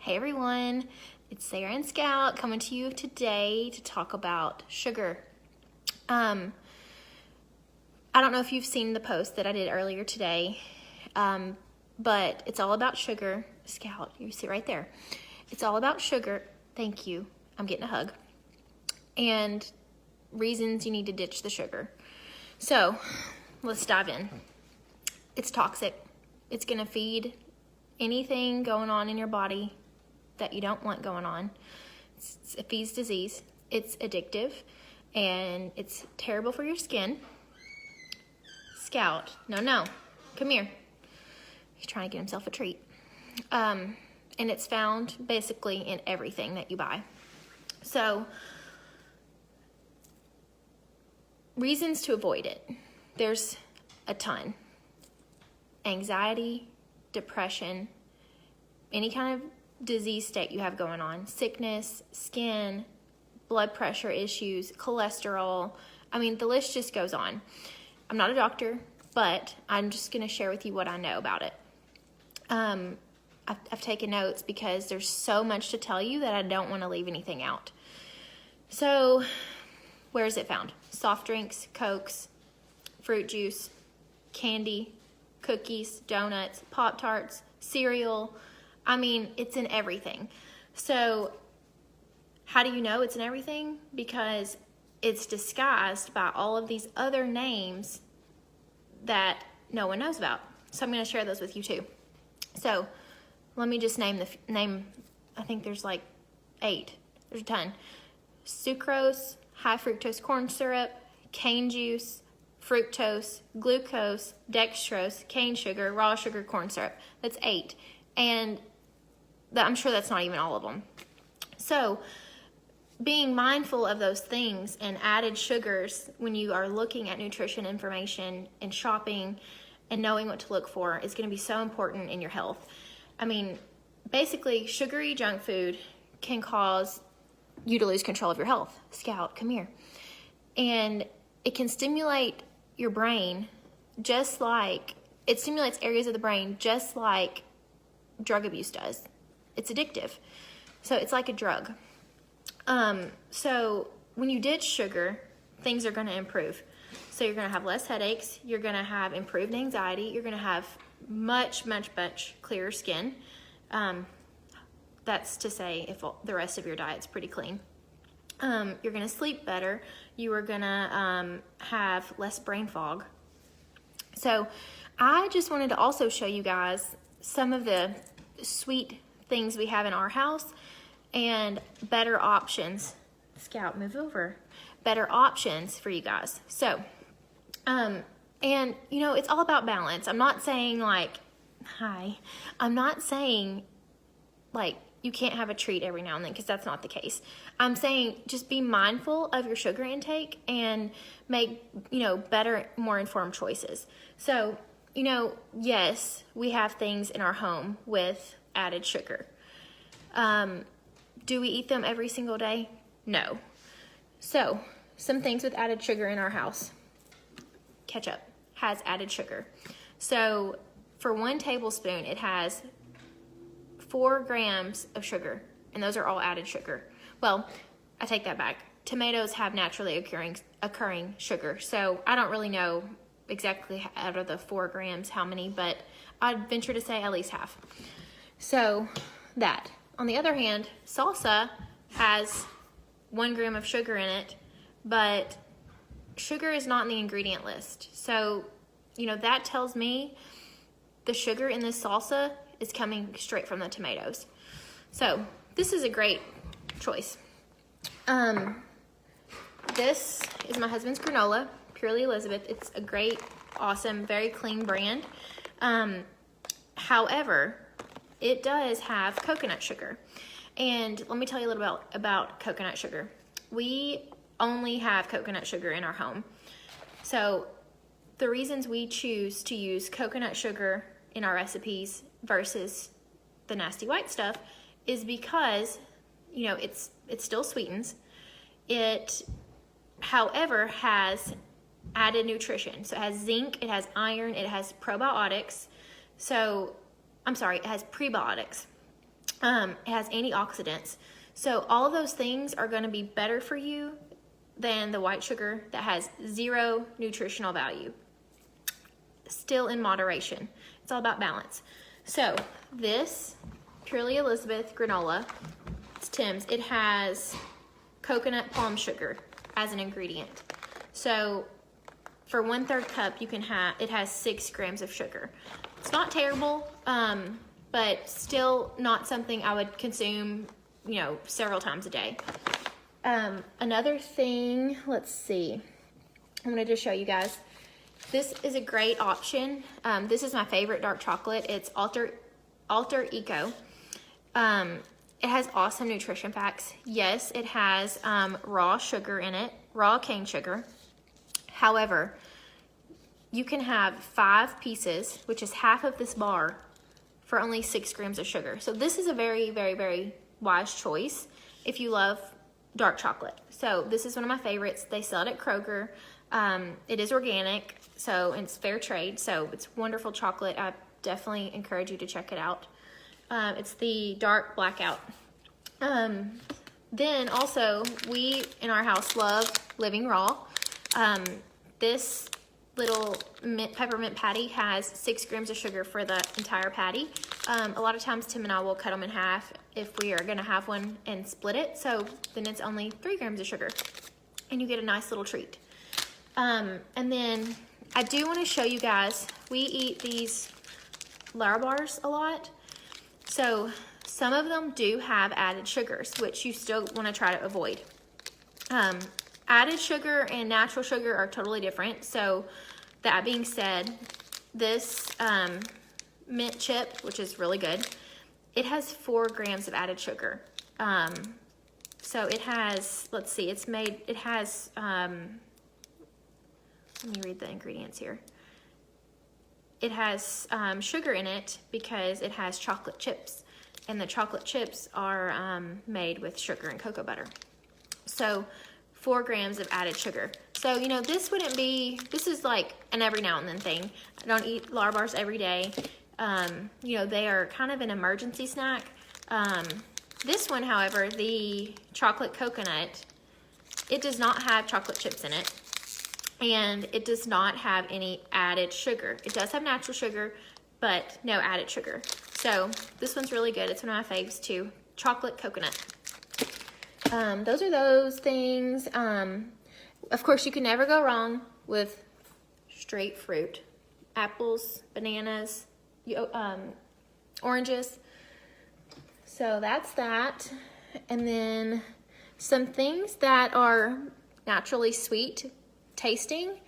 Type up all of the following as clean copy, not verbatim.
Hey everyone, it's Sarah and Scout coming to you today to talk about sugar. I don't know if you've seen the post that I did earlier today, but it's all about sugar. Scout, you see right there. It's all about sugar. Thank you. I'm getting a hug. And reasons you need to ditch the sugar. So let's dive in. It's toxic. It's going to feed anything going on in your body that you don't want going on. It feeds disease. It's addictive, and it's terrible for your skin. Scout, no, come here. He's trying to get himself a treat. And it's found basically in everything that you buy. So, reasons to avoid it. There's a ton. Anxiety, depression, any kind of disease state you have going on, sickness, skin, blood pressure issues, cholesterol. I mean, the list just goes on. I'm not a doctor, but I'm just going to share with you what I know about it. I've taken notes because there's so much to tell you that I don't want to leave anything out. So, where is it found? Soft drinks, Cokes, fruit juice, candy, cookies, donuts, Pop-Tarts, cereal. I mean, it's in everything. So how do you know it's in everything? Because it's disguised by all of these other names that no one knows about. So I'm going to share those with you too. So let me just name I think there's like 8. There's a ton. Sucrose, high fructose corn syrup, cane juice, fructose, glucose, dextrose, cane sugar, raw sugar, corn syrup. That's 8. And I'm sure that's not even all of them. So being mindful of those things and added sugars when you are looking at nutrition information and shopping and knowing what to look for is going to be so important in your health. I mean, basically, sugary junk food can cause you to lose control of your health. Scout, come here. And it can stimulate your brain just like, it stimulates areas of the brain just like drug abuse does. It's addictive. So it's like a drug. So when you ditch sugar, things are going to improve. So you're going to have less headaches. You're going to have improved anxiety. You're going to have much clearer skin. That's to say if the rest of your diet's pretty clean. You're going to sleep better. You are going to have less brain fog. So I just wanted to also show you guys some of the sweet things we have in our house and better options. Scout, move over. Better options for you guys. So, and you know, it's all about balance. I'm not saying like, I'm not saying like you can't have a treat every now and then, because that's not the case. I'm saying just be mindful of your sugar intake and make, you know, better, more informed choices. So, you know, yes, we have things in our home with added sugar. Do we eat them every single day? No. So, some things with added sugar in our house. Ketchup has added sugar. So, for 1 tablespoon, it has 4 grams of sugar, and those are all added sugar. Well, I take that back. Tomatoes have naturally occurring sugar, so I don't really know exactly out of the 4 grams how many, but I'd venture to say at least half. So that. On the other hand, salsa has 1 gram of sugar in it, but sugar is not in the ingredient list. So, you know, that tells me the sugar in this salsa is coming straight from the tomatoes. So this is a great choice. This is my husband's granola, Purely Elizabeth. It's a great, awesome, very clean brand. However, it does have coconut sugar. And let me tell you a little bit about coconut sugar. We only have coconut sugar in our home. So the reasons we choose to use coconut sugar in our recipes versus the nasty white stuff is because, you know, it still sweetens. It, however, has added nutrition. So it has zinc, it has iron, it has probiotics. So, I'm sorry, it has prebiotics. It has antioxidants. So all of those things are going to be better for you than the white sugar that has zero nutritional value. Still in moderation. It's all about balance. So this Purely Elizabeth granola, it's Tim's. It has coconut palm sugar as an ingredient. So for 1/3 cup, you can have, it has 6 grams of sugar. It's not terrible, but still not something I would consume, you know, several times a day. Another thing, let's see. I wanted to show you guys. This is a great option. This is my favorite dark chocolate. It's Alter Eco. It has awesome nutrition facts. Yes, it has raw sugar in it, raw cane sugar. However, you can have 5 pieces, which is half of this bar, for only 6 grams of sugar. So this is a very, very, very wise choice if you love dark chocolate. So this is one of my favorites. They sell it at Kroger. It is organic, so it's fair trade. So it's wonderful chocolate. I definitely encourage you to check it out. It's the dark blackout. Then also, we in our house love Living Raw. This little peppermint patty has 6 grams of sugar for the entire patty. A lot of times Tim and I will cut them in half if we are gonna have one and split it. So then it's only 3 grams of sugar and you get a nice little treat. And then I do wanna show you guys, we eat these Larabars a lot. So some of them do have added sugars, which you still wanna try to avoid. Added sugar and natural sugar are totally different. So that being said, this mint chip, which is really good, it has 4 grams of added sugar. So it has, let's see, it has, let me read the ingredients here. It has sugar in it because it has chocolate chips, and the chocolate chips are made with sugar and cocoa butter. So 4 grams of added sugar. So, you know, this is like an every now and then thing. I don't eat Larabars every day. You know, they are kind of an emergency snack. This one, however, the chocolate coconut, it does not have chocolate chips in it, and it does not have any added sugar. It does have natural sugar, but no added sugar. So this one's really good. It's one of my faves too. Chocolate coconut. Those are those things. Of course, you can never go wrong with straight fruit. Apples, bananas, oranges. So that's that. And then some things that are naturally sweet tasting.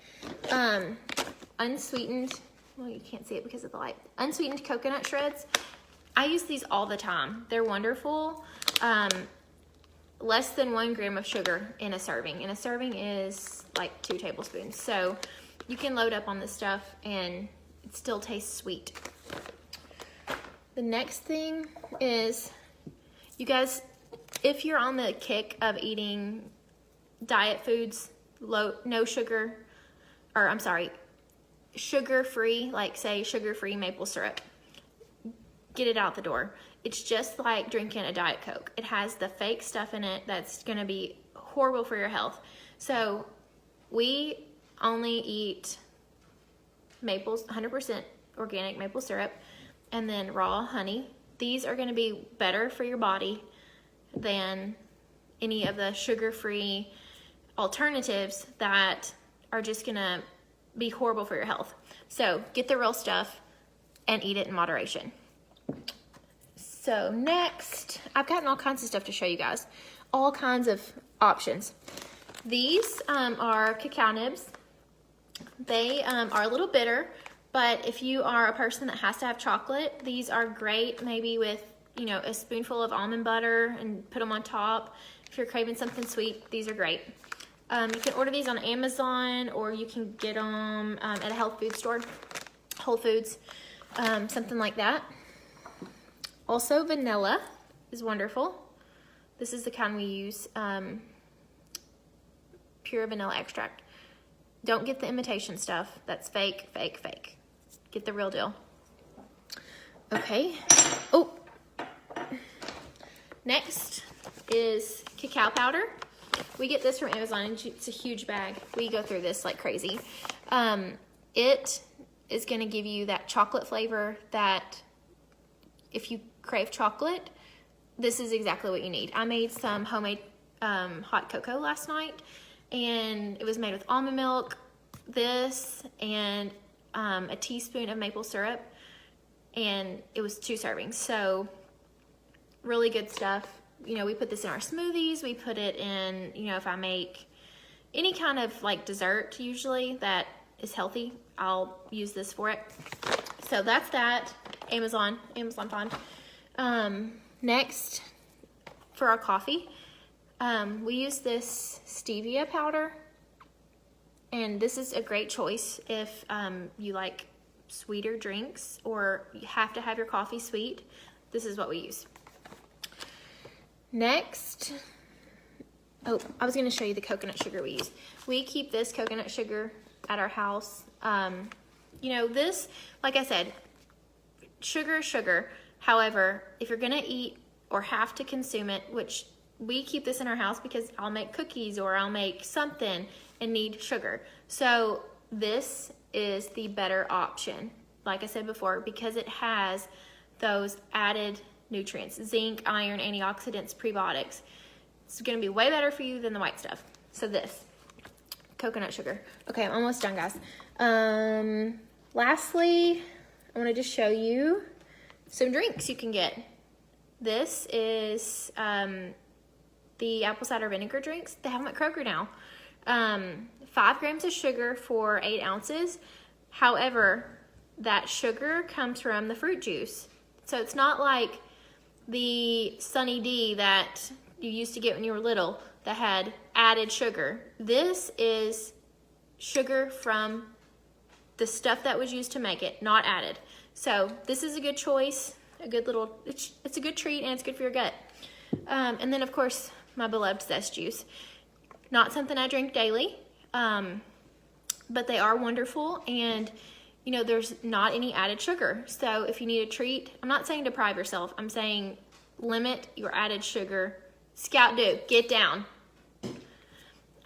Unsweetened, well, you can't see it because of the light. Unsweetened coconut shreds. I use these all the time. They're wonderful. Less than 1 gram of sugar in a serving. And a serving is like 2 tablespoons. So you can load up on this stuff and it still tastes sweet. The next thing is, you guys, if you're on the kick of eating diet foods, no sugar, or I'm sorry, sugar-free, like say sugar-free maple syrup, get it out the door. It's just like drinking a Diet Coke. It has the fake stuff in it that's gonna be horrible for your health. So we only eat maples, 100% organic maple syrup, and then raw honey. These are gonna be better for your body than any of the sugar-free alternatives that are just gonna be horrible for your health. So get the real stuff and eat it in moderation. So next, I've gotten all kinds of stuff to show you guys. All kinds of options. These are cacao nibs. They are a little bitter, but if you are a person that has to have chocolate, these are great maybe with, you know, a spoonful of almond butter and put them on top. If you're craving something sweet, these are great. You can order these on Amazon, or you can get them at a health food store, Whole Foods, something like that. Also, vanilla is wonderful. This is the kind we use, pure vanilla extract. Don't get the imitation stuff. That's fake, fake, fake. Get the real deal. Okay. Oh, Next is cacao powder. We get this from Amazon. It's a huge bag. We go through this like crazy. It is going to give you that chocolate flavor that if you crave chocolate, this is exactly what you need. I made some homemade hot cocoa last night, and it was made with almond milk, this, and a teaspoon of maple syrup, and it was 2 servings. So really good stuff. You know, we put this in our smoothies. We put it in, you know, if I make any kind of like dessert usually that is healthy, I'll use this for it. So that's that. Amazon Fond. Next, for our coffee, we use this stevia powder, and this is a great choice if you like sweeter drinks or you have to have your coffee sweet. This is what we use. Next, oh, I was going to show you the coconut sugar we use. We keep this coconut sugar at our house. You know, this, like I said, sugar is sugar. However, if you're going to eat or have to consume it, which we keep this in our house because I'll make cookies or I'll make something and need sugar. So this is the better option, like I said before, because it has those added nutrients: zinc, iron, antioxidants, prebiotics. It's going to be way better for you than the white stuff. So this, coconut sugar. Okay, I'm almost done, guys. Lastly, I want to just show you some drinks you can get. This is the apple cider vinegar drinks. They have them at Kroger now. 5 grams of sugar for 8 ounces. However, that sugar comes from the fruit juice. So it's not like the Sunny D that you used to get when you were little that had added sugar. This is sugar from the stuff that was used to make it, not added. So this is a good choice, a good little, it's a good treat, and it's good for your gut. And then of course, my beloved zest juice. Not something I drink daily, but they are wonderful, and you know, there's not any added sugar. So if you need a treat, I'm not saying deprive yourself, I'm saying limit your added sugar. Scout do, get down.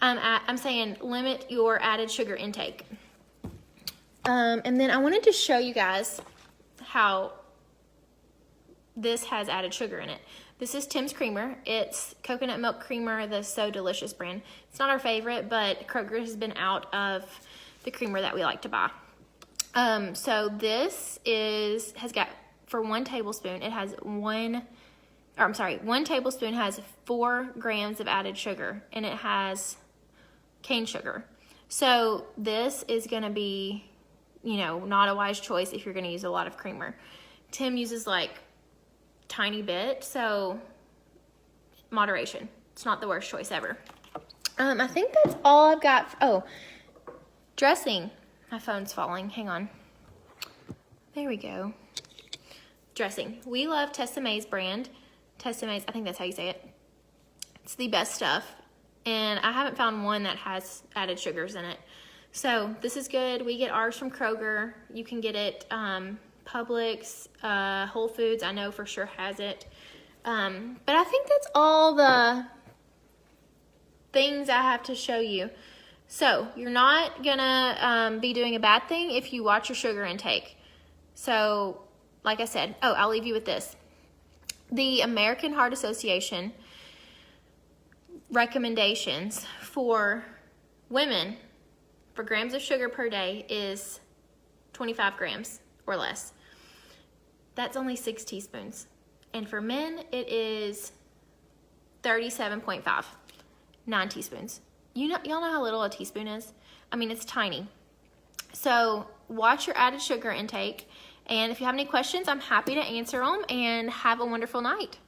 I'm saying limit your added sugar intake. And then I wanted to show you guys how this has added sugar in it. This is Tim's Creamer. It's coconut milk creamer, the So Delicious brand. It's not our favorite, but Kroger has been out of the creamer that we like to buy. So this has got, for 1 tablespoon, it has 1 tablespoon has 4 grams of added sugar, and it has cane sugar. So this is gonna be, you know, not a wise choice if you're gonna use a lot of creamer. Tim uses like tiny bit, so moderation. It's not the worst choice ever. I think that's all I've got. Oh, dressing. My phone's falling. Hang on. There we go. Dressing. We love Tessemae's brand. Tessemae's, I think that's how you say it. It's the best stuff, and I haven't found one that has added sugars in it. So this is good. We get ours from Kroger. You can get it Publix, Whole Foods, I know for sure has it. But I think that's all the things I have to show you. So you're not gonna be doing a bad thing if you watch your sugar intake. So like I said, oh, I'll leave you with this. The American Heart Association recommendations for women for grams of sugar per day is 25 grams or less. That's only 6 teaspoons. And for men, it is 37.5, 9 teaspoons. Y'all know how little a teaspoon is? I mean, it's tiny. So watch your added sugar intake. And if you have any questions, I'm happy to answer them, and have a wonderful night.